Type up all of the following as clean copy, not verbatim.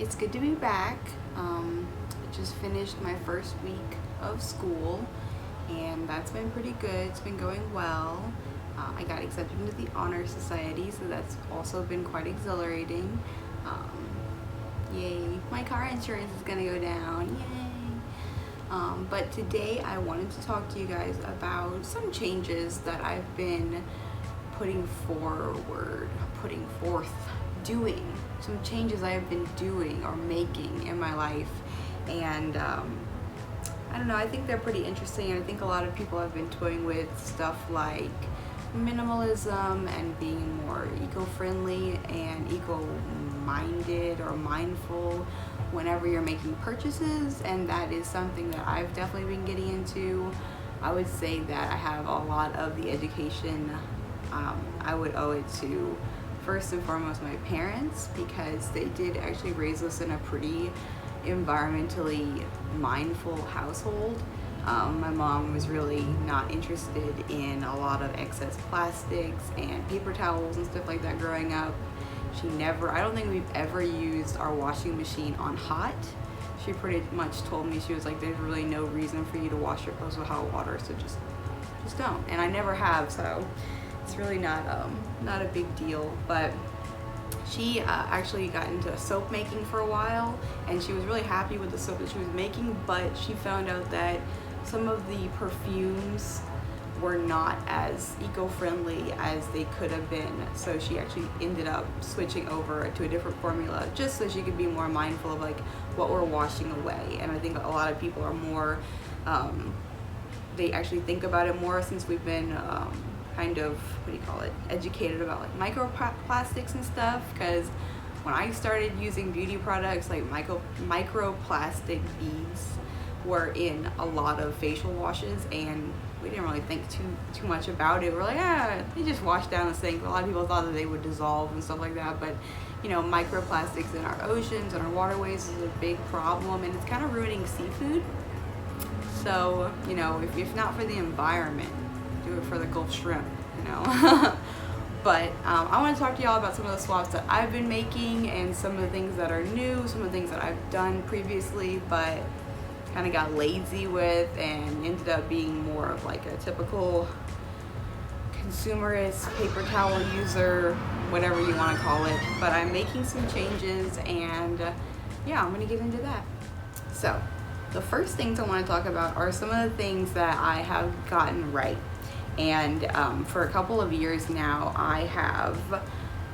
It's good to be back. I just finished my first week of school, and that's been pretty good. It's been going well. I got accepted into the Honor Society, so that's also been quite exhilarating. Yay, my car insurance is gonna go down, yay. But today I wanted to talk to you guys about some changes that I've been putting forth, doing. Some changes I have been doing or making in my life. And I don't know, I think they're pretty interesting. And I think a lot of people have been toying with stuff like minimalism and being more eco-friendly and eco-minded or mindful whenever you're making purchases, and that is something that I've definitely been getting into. I would say that I have a lot of the education. I would owe it to, first and foremost, my parents, because they did actually raise us in a pretty environmentally mindful household. My mom was really not interested in a lot of excess plastics and paper towels and stuff like that growing up. I don't think we've ever used our washing machine on hot. She pretty much told me, she was like, there's really no reason for you to wash your clothes with hot water, so just don't. And I never have, so it's really not a big deal. But she actually got into soap making for a while, and she was really happy with the soap that she was making, but she found out that some of the perfumes were not as eco-friendly as they could have been. So she actually ended up switching over to a different formula just so she could be more mindful of like what we're washing away. And I think a lot of people are more, they actually think about it more since we've been kind of, educated about like microplastics and stuff. Because when I started using beauty products, like microplastic beads were in a lot of facial washes, and we didn't really think too much about it. We're like, they just wash down the sink. A lot of people thought that they would dissolve and stuff like that, but you know, microplastics in our oceans and our waterways is a big problem, and it's kind of ruining seafood. So, you know, if not for the environment, do it for the Gulf shrimp, you know. But I want to talk to y'all about some of the swaps that I've been making and some of the things that are new, some of the things that I've done previously, but kind of got lazy with and ended up being more of like a typical consumerist paper towel user, whatever you want to call it. But I'm making some changes, and yeah, I'm going to get into that. So the first things I want to talk about are some of the things that I have gotten right. And for a couple of years now, I have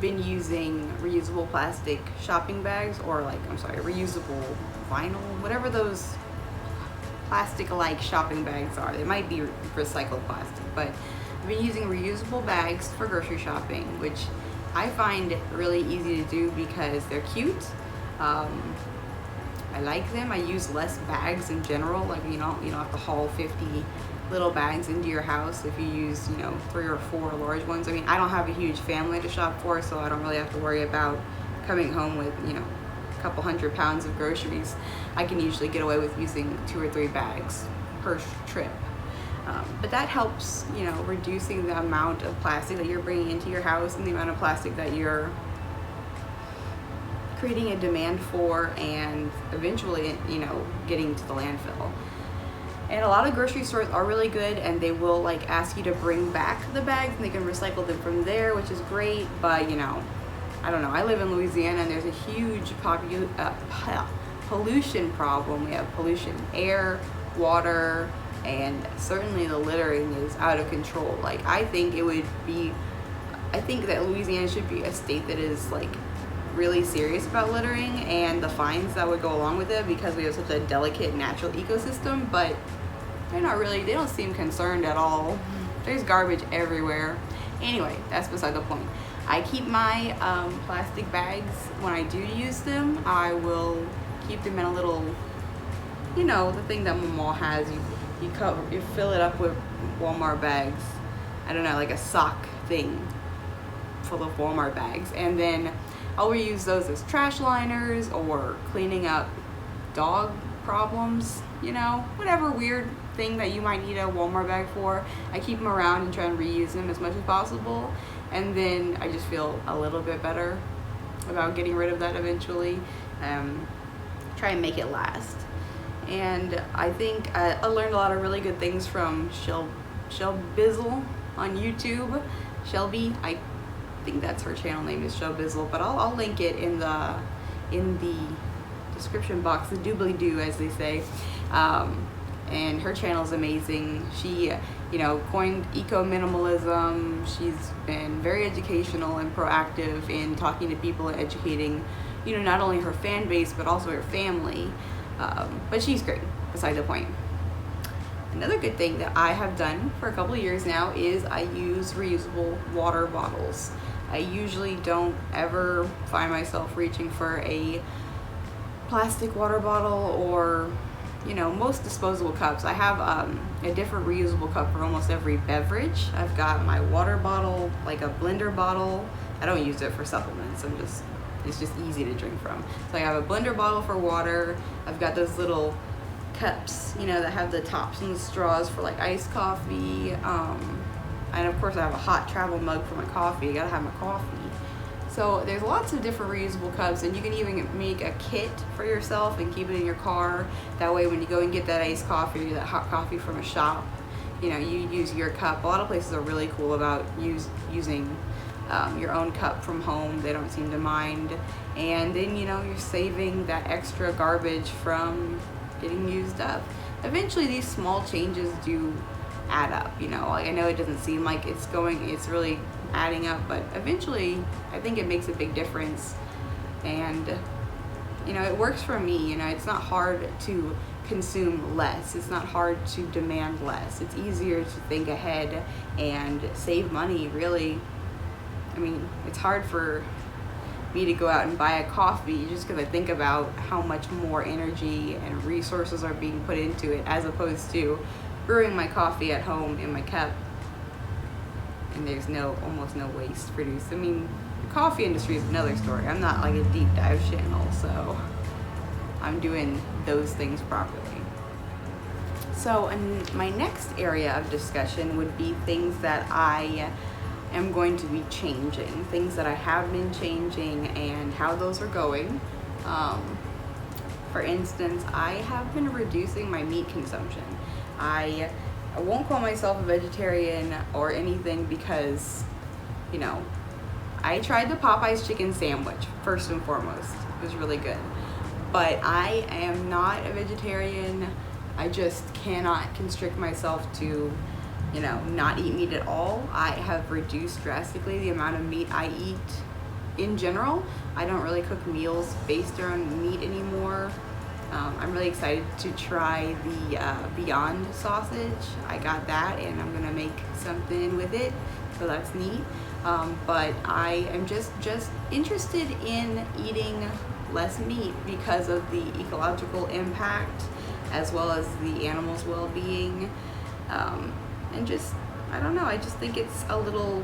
been using reusable plastic shopping bags, or reusable vinyl, whatever those plastic-like shopping bags are. They might be recycled plastic, but I've been using reusable bags for grocery shopping, which I find really easy to do because they're cute. I like them. I use less bags in general. Like you don't have to haul 50 little bags into your house if you use 3 or 4 large ones. I mean, I don't have a huge family to shop for, so I don't really have to worry about coming home with a couple 100 pounds of groceries. I can usually get away with using 2 or 3 bags per trip. But that helps, reducing the amount of plastic that you're bringing into your house and the amount of plastic that you're creating a demand for, and eventually, getting to the landfill. And a lot of grocery stores are really good, and they will ask you to bring back the bags, and they can recycle them from there, which is great. But I don't know. I live in Louisiana, and there's a huge pollution problem. We have pollution in air, water, and certainly the littering is out of control. I think that Louisiana should be a state that is really serious about littering and the fines that would go along with it, because we have such a delicate natural ecosystem. But they don't seem concerned at all. There's garbage everywhere. Anyway, that's beside the point. I keep my plastic bags, when I do use them, I will keep them in a little, the thing that my mom has. You fill it up with Walmart bags. I don't know, like a sock thing full of Walmart bags. And then I'll reuse those as trash liners or cleaning up dog problems, whatever weird thing that you might need a Walmart bag for. I keep them around and try and reuse them as much as possible, and then I just feel a little bit better about getting rid of that eventually. try and make it last. And I think I learned a lot of really good things from Shelbizzle on YouTube. Shelbi, I think that's her channel name is Shelbizzle, but I'll link it in the description box, the doobly-doo as they say. And her channel is amazing. She, coined eco-minimalism. She's been very educational and proactive in talking to people and educating, not only her fan base, but also her family. But she's great, beside the point. Another good thing that I have done for a couple of years now is I use reusable water bottles. I usually don't ever find myself reaching for a plastic water bottle or most disposable cups. I have a different reusable cup for almost every beverage. I've got my water bottle, like a blender bottle. I don't use it for supplements. It's just easy to drink from. So I have a blender bottle for water. I've got those little cups, that have the tops and the straws for like iced coffee. And of course I have a hot travel mug for my coffee. I gotta have my coffee. So there's lots of different reusable cups, and you can even make a kit for yourself and keep it in your car. That way when you go and get that iced coffee or that hot coffee from a shop, you use your cup. A lot of places are really cool about using your own cup from home. They don't seem to mind. And then, you're saving that extra garbage from getting used up. Eventually these small changes do add up, I know it doesn't seem like it's really adding up, but eventually I think it makes a big difference. And it works for me. It's not hard to consume less. It's not hard to demand less. It's easier to think ahead and save money, really. It's hard for me to go out and buy a coffee just because I think about how much more energy and resources are being put into it, as opposed to brewing my coffee at home in my cup, and there's almost no waste produced. The coffee industry is another story. I'm not like a deep dive channel, so I'm doing those things properly. So my next area of discussion would be things that I am going to be changing, things that I have been changing and how those are going. For instance, I have been reducing my meat consumption. I won't call myself a vegetarian or anything because, I tried the Popeyes chicken sandwich first and foremost. It was really good. But I am not a vegetarian. I just cannot constrict myself to, not eat meat at all. I have reduced drastically the amount of meat I eat in general. I don't really cook meals based around meat anymore. I'm really excited to try the Beyond sausage. I got that and I'm gonna make something with it, so that's neat. But I am just interested in eating less meat because of the ecological impact as well as the animals' well-being. And I don't know, I just think it's a little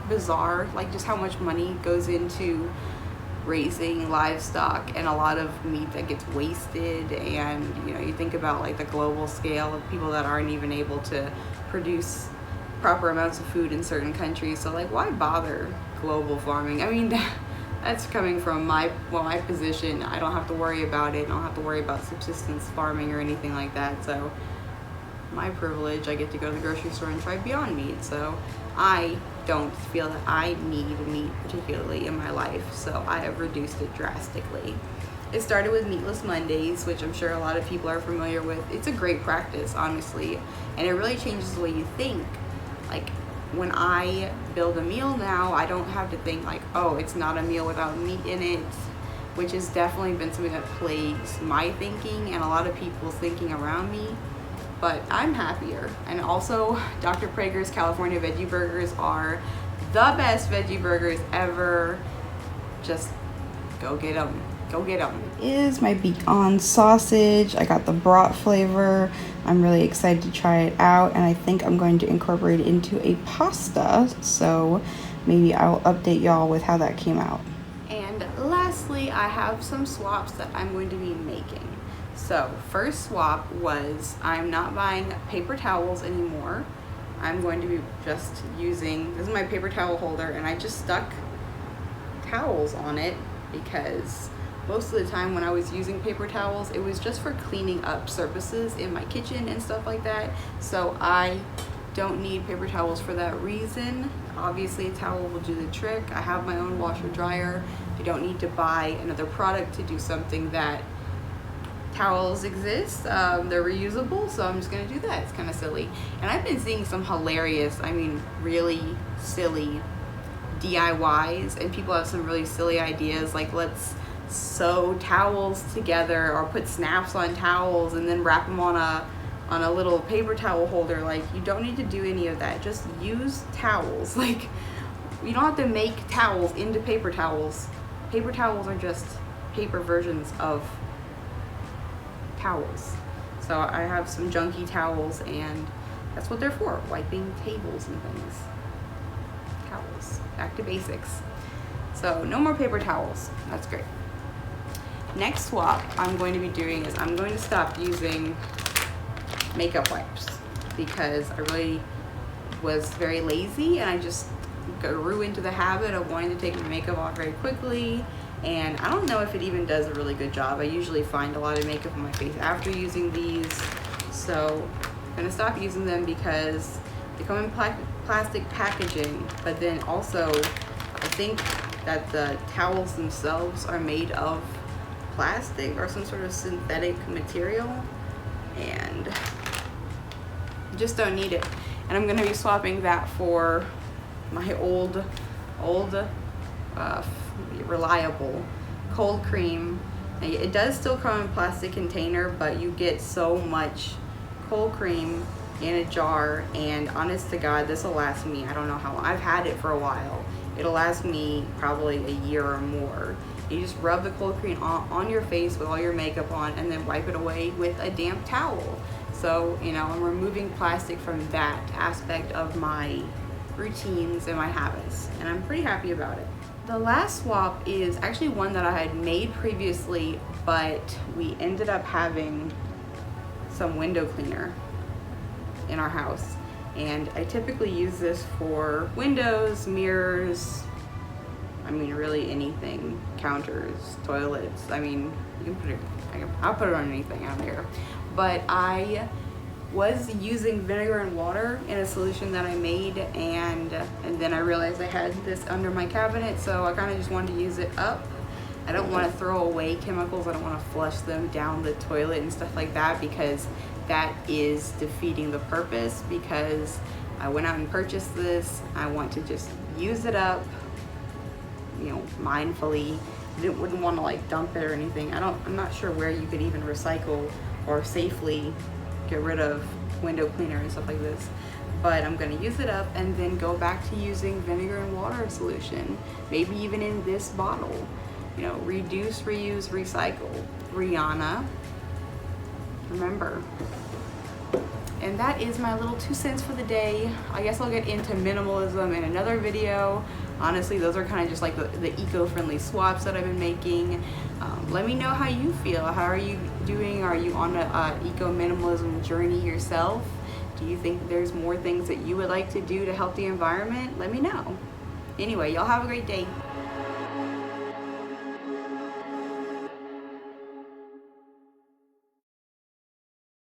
bizarre, like just how much money goes into raising livestock and a lot of meat that gets wasted. And you think about like the global scale of people that aren't even able to produce proper amounts of food in certain countries. So like, why bother global farming? That's coming from my position. I don't have to worry about it. I don't have to worry about subsistence farming or anything like that. So my privilege, I get to go to the grocery store and try Beyond Meat. So I don't feel that I need meat particularly in my life, so I have reduced it drastically. It started with Meatless Mondays, which I'm sure a lot of people are familiar with. It's a great practice, honestly, and it really changes the way you think. Like, when I build a meal now, I don't have to think like, oh, it's not a meal without meat in it, which has definitely been something that plagues my thinking and a lot of people's thinking around me. But I'm happier. And also, Dr. Prager's California veggie burgers are the best veggie burgers ever. Just go get them. Go get them. Is my Beyond sausage. I got the brat flavor. I'm really excited to try it out, and I think I'm going to incorporate it into a pasta. So maybe I'll update y'all with how that came out. And lastly, I have some swaps that I'm going to be making. So first swap was I'm not buying paper towels anymore. I'm going to be just using, this is my paper towel holder, and I just stuck towels on it because most of the time when I was using paper towels, it was just for cleaning up surfaces in my kitchen and stuff like that. So I don't need paper towels for that reason. Obviously a towel will do the trick. I have my own washer dryer. I don't need to buy another product to do something that towels exist. They're reusable, so I'm just gonna do that. It's kind of silly. And I've been seeing some hilarious, I mean really silly DIYs, and people have some really silly ideas, like let's sew towels together or put snaps on towels and then wrap them on a little paper towel holder. Like, you don't need to do any of that. Just use towels. Like, you don't have to make towels into paper towels. Paper towels are just paper versions of towels. So I have some junky towels, and that's what they're for, wiping tables and things. Towels, back to basics. So no more paper towels, that's great. Next swap I'm going to be doing is I'm going to stop using makeup wipes, because I really was very lazy and I just grew into the habit of wanting to take my makeup off very quickly, and I don't know if it even does a really good job. I usually find a lot of makeup on my face after using these, so I'm gonna stop using them because they come in plastic packaging, but then also I think that the towels themselves are made of plastic or some sort of synthetic material, and just don't need it. And I'm gonna be swapping that for my old reliable cold cream. It does still come in a plastic container, but you get so much cold cream in a jar, and honest to God, this will last me, I don't know how long. I've had it for a while. It'll last me probably a year or more. You just rub the cold cream on your face with all your makeup on, and then wipe it away with a damp towel. So, you know, I'm removing plastic from that aspect of my routines and my habits, and I'm pretty happy about it. The last swap is actually one that I had made previously, but we ended up having some window cleaner in our house, and I typically use this for windows, mirrors, I mean really anything, counters, toilets. I mean, you can put it, I'll put it on anything out here. But I was using vinegar and water in a solution that I made, and then I realized I had this under my cabinet, so I kind of just wanted to use it up. I don't want to throw away chemicals. I don't want to flush them down the toilet and stuff like that, because that is defeating the purpose. Because I went out and purchased this, I want to just use it up, you know, mindfully. Wouldn't want to like dump it or anything. I'm not sure where you could even recycle or safely get rid of window cleaner and stuff like this, but I'm gonna use it up and then go back to using vinegar and water solution, maybe even in this bottle. You know, reduce, reuse, recycle. Rihanna, remember. And that is my little 2 cents for the day. I guess I'll get into minimalism in another video. Honestly, those are kind of just like the eco-friendly swaps that I've been making. Let me know how you feel. How are you doing? Are you on a eco-minimalism journey yourself? Do you think there's more things that you would like to do to help the environment? Let me know. Anyway, y'all have a great day.